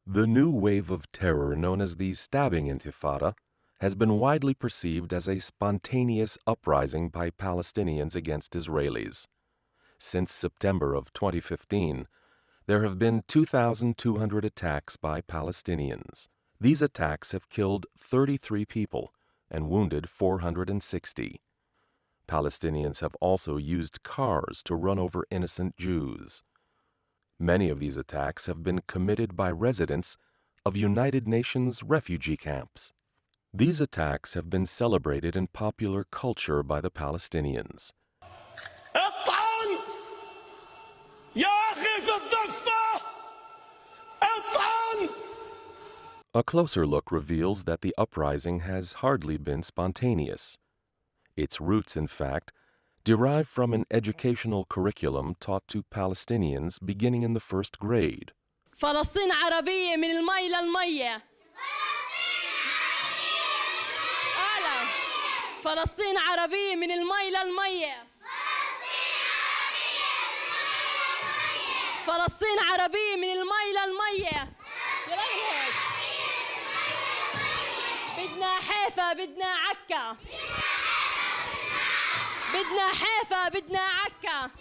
The new wave of terror known as the stabbing intifada has been widely perceived as a spontaneous uprising by Palestinians against Israelis. Since September of 2015, there have been 2,200 attacks by Palestinians. These attacks have killed 33 people and wounded 460. Palestinians have also used cars to run over innocent Jews. Many of these attacks have been committed by residents of United Nations refugee camps. These attacks have been celebrated in popular culture by the Palestinians. A closer look reveals that the uprising has hardly been spontaneous. Its roots, in fact, derive from an educational curriculum taught to Palestinians beginning in the first grade. فلسطين عربية من المي للمية. أعلى. فلسطين عربية من المي للمية. فلسطين عربية من المي للمية. بدنا حيفا بدنا عكا. بدنا حيفا بدنا عكا.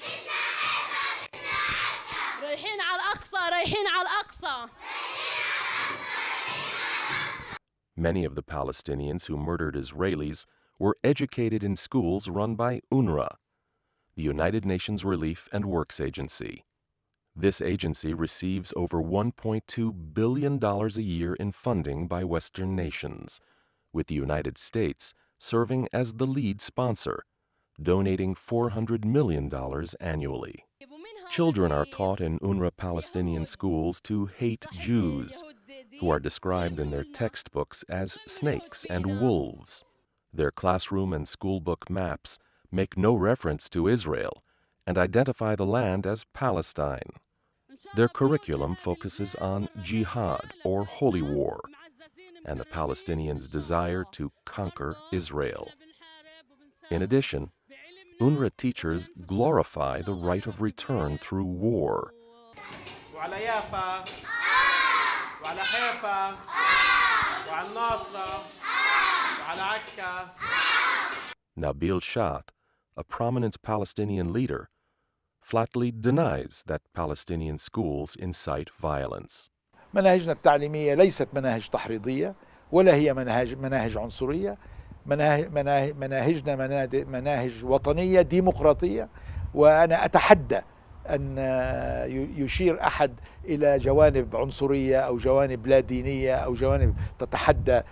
رايحين على الأقصى رايحين على الأقصى. Many of the Palestinians who murdered Israelis were educated in schools run by Unrwa, the United Nations Relief and Works Agency. This agency receives over $1.2 billion a year in funding by Western nations, with the United States serving as the lead sponsor, donating $400 million annually. Children are taught in Unrwa Palestinian schools to hate Jews, who are described in their textbooks as snakes and wolves. Their classroom and schoolbook maps make no reference to Israel and identify the land as Palestine. Their curriculum focuses on jihad, or holy war, and the Palestinians' desire to conquer Israel. In addition, UNRWA teachers glorify the right of return through war. Nabil Shat, a prominent Palestinian leader, flatly denies that Palestinian schools incite violence. مناهجنا التعليمية ليست مناهج تحريضية ولا هي مناهج عنصرية. مناهجنا مناهج وطنية ديمقراطية، وأنا أتحدى أن يشير أحد إلى جوانب عنصرية أو جوانب لا دينية أو جوانب تتحدى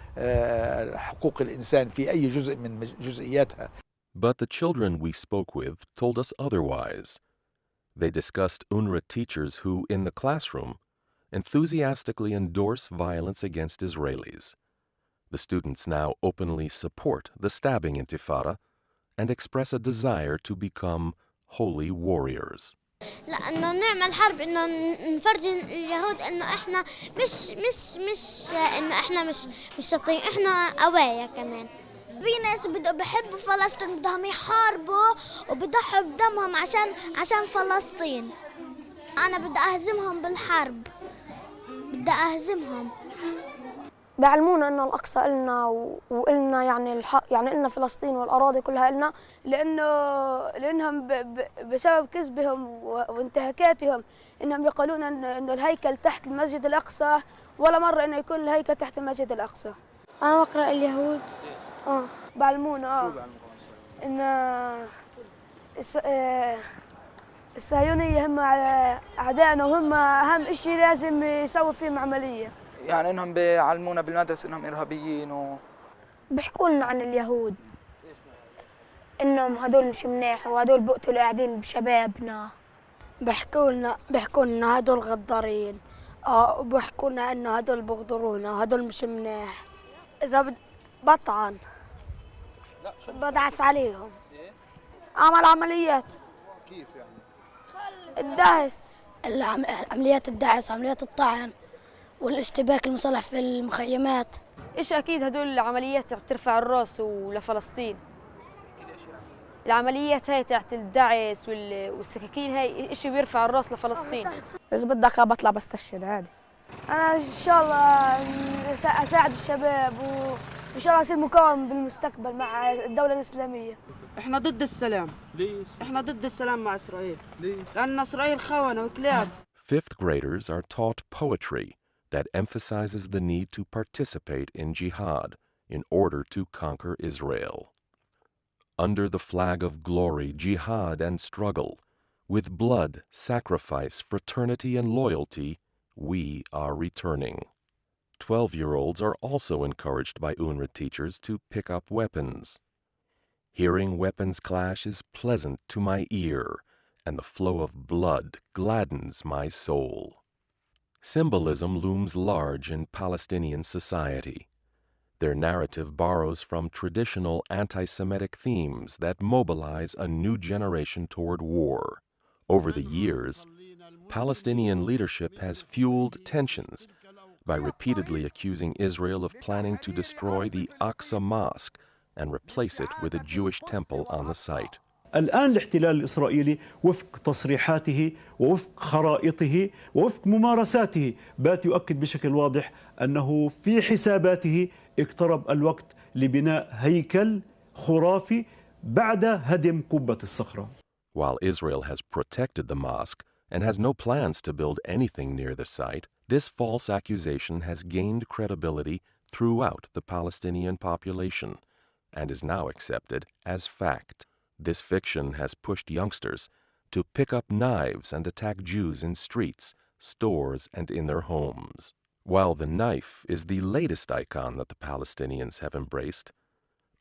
حقوق الإنسان في أي جزء من جزئياتها. But the children we spoke with told us otherwise. They discussed UNRWA teachers who, in the classroom, enthusiastically endorse violence against Israelis. The students now openly support the stabbing intifada and express a desire to become holy warriors. لأنه نعمل حرب إنه نفرج اليهود إنه إحنا مش إنه إحنا مش شاطرين، إحنا قوايا كمان. في ناس بحبوا فلسطين بدهم يحاربوا وبضحوا بدمهم عشان فلسطين. أنا بدي أهزمهم بالحرب، بدي أهزمهم. بيعلمونا إنه الأقصى إلنا وإلنا يعني الحق، يعني إلنا فلسطين والأراضي كلها إلنا، لأنهم بسبب كذبهم وانتهاكاتهم إنهم يقولون إنه الهيكل تحت المسجد الأقصى، ولا مرة إنه يكون الهيكل تحت المسجد الأقصى. أنا بقرأ اليهود. بعلمونا إن الصهيونية هم أعدائنا، وهم أهم إشي لازم يسوي فيهم عملية. يعني انهم بيعلمونا بالمدرسه انهم ارهابيين بيحكوا لنا عن اليهود انهم هدول مش منيح وهدول بقتلوا قاعدين بشبابنا. بيحكوا لنا هدول غدارين، وبيحكوا لنا انه هدول بغدرونا، هدول مش منيح. اذا بطعن بدعس عليهم. عمل عمليات. كيف يعني؟ الدعس، عمليات الدعس، عمليات الطعن والاشتباك المسلح في المخيمات. إيش أكيد هدول العمليات ترفع الراس ولفلسطين. العمليات هاي تاعت الدعس والسكاكين هاي إشي بيرفع الراس لفلسطين. إذا بدك بطلع بستشهد عادي. أنا إن شاء الله أساعد الشباب وإن شاء الله أصير مقاوم بالمستقبل مع الدولة الإسلامية. إحنا ضد السلام. ليش؟ إحنا ضد السلام مع إسرائيل. ليش؟ لأن إسرائيل خونة وكلاب. Fifth graders are taught poetry that emphasizes the need to participate in jihad in order to conquer Israel. Under the flag of glory, jihad and struggle, with blood, sacrifice, fraternity, and loyalty, we are returning. 12-year-olds are also encouraged by Unrwa teachers to pick up weapons. Hearing weapons clash is pleasant to my ear, and the flow of blood gladdens my soul. Symbolism looms large in Palestinian society. Their narrative borrows from traditional anti-Semitic themes that mobilize a new generation toward war. Over the years, Palestinian leadership has fueled tensions by repeatedly accusing Israel of planning to destroy the Aqsa Mosque and replace it with a Jewish temple on the site. الآن الاحتلال الإسرائيلي وفق تصريحاته ووفق خرائطه ووفق ممارساته بات يؤكد بشكل واضح أنه في حساباته اقترب الوقت لبناء هيكل خرافي بعد هدم قبة الصخرة. While Israel has protected the mosque and has no plans to build anything near the site, this false accusation has gained credibility throughout the Palestinian population and is now accepted as fact. This fiction has pushed youngsters to pick up knives and attack Jews in streets, stores, and in their homes. While the knife is the latest icon that the Palestinians have embraced,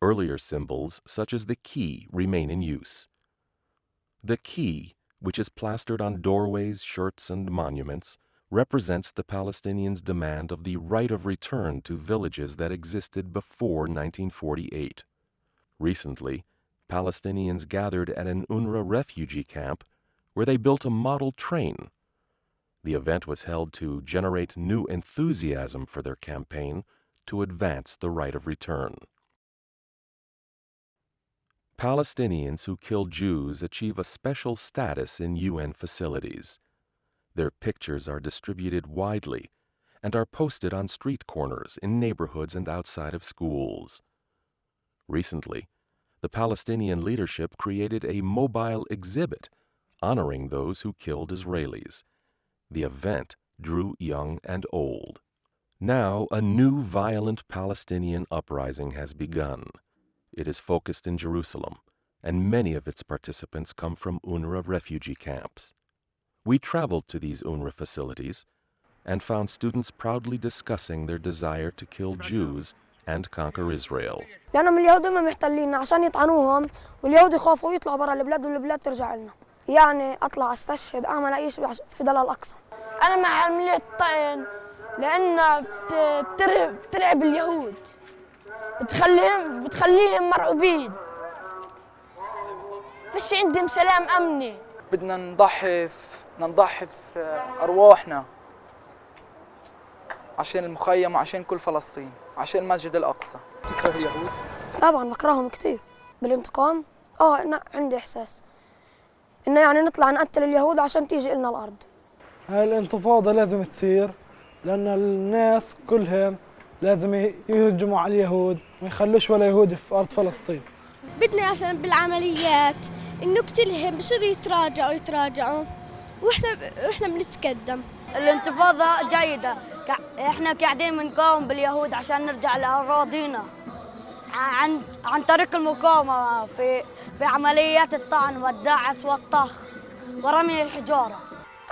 earlier symbols such as the key remain in use. The key, which is plastered on doorways, shirts, and monuments, represents the Palestinians' demand of the right of return to villages that existed before 1948. Recently, Palestinians gathered at an Unrwa refugee camp where they built a model train. The event was held to generate new enthusiasm for their campaign to advance the right of return. Palestinians who kill Jews achieve a special status in UN facilities. Their pictures are distributed widely and are posted on street corners, in neighborhoods, and outside of schools. Recently, the Palestinian leadership created a mobile exhibit honoring those who killed Israelis. The event drew young and old. Now, a new violent Palestinian uprising has begun. It is focused in Jerusalem, and many of its participants come from Unrwa refugee camps. We traveled to these Unrwa facilities and found students proudly discussing their desire to kill Jews and conquer Israel. لأنهم اليهود هم محتلين عشان يطعنوهم واليهود يخافوا يطلعوا برا البلاد والبلاد ترجع لنا. يعني أطلع أستشهد أعمل أي شيء في ضلال الأقصى. أنا مع عملية الطعن لأنها بترعب اليهود. بتخليهم مرعوبين. فيش عندهم سلام أمني. بدنا نضحي في أرواحنا عشان المخيم وعشان كل فلسطين، عشان مسجد الأقصى. تكره اليهود؟ طبعا بكرههم كتير. بالانتقام أنا عندي إحساس إنه يعني نطلع نقتل اليهود عشان تيجي لنا الأرض. هاي الانتفاضة لازم تصير لأن الناس كلهم لازم يهجموا على اليهود ما يخلوش ولا يهودي في أرض فلسطين. بدنا مثلا بالعمليات نقتلهم بصيروا يتراجعوا واحنا بنتقدم. الانتفاضة جيدة، احنا قاعدين بنقاوم باليهود عشان نرجع لأراضينا عن طريق المقاومة في عمليات الطعن والدعس والطخ ورمي الحجارة.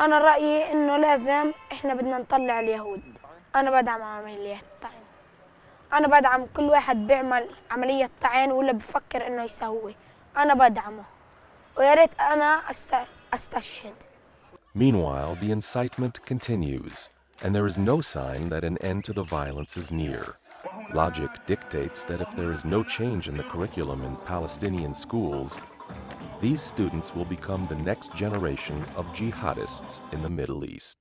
أنا رأيي إنه لازم إحنا بدنا نطلع اليهود. أنا بدعم عملية الطعن. أنا بدعم كل واحد بيعمل عملية طعن ولا بفكر إنه يسوي. أنا بدعمه ويا ريت أنا أستشهد. Meanwhile, the incitement continues, and there is no sign that an end to the violence is near. Logic dictates that if there is no change in the curriculum in Palestinian schools, these students will become the next generation of jihadists in the Middle East.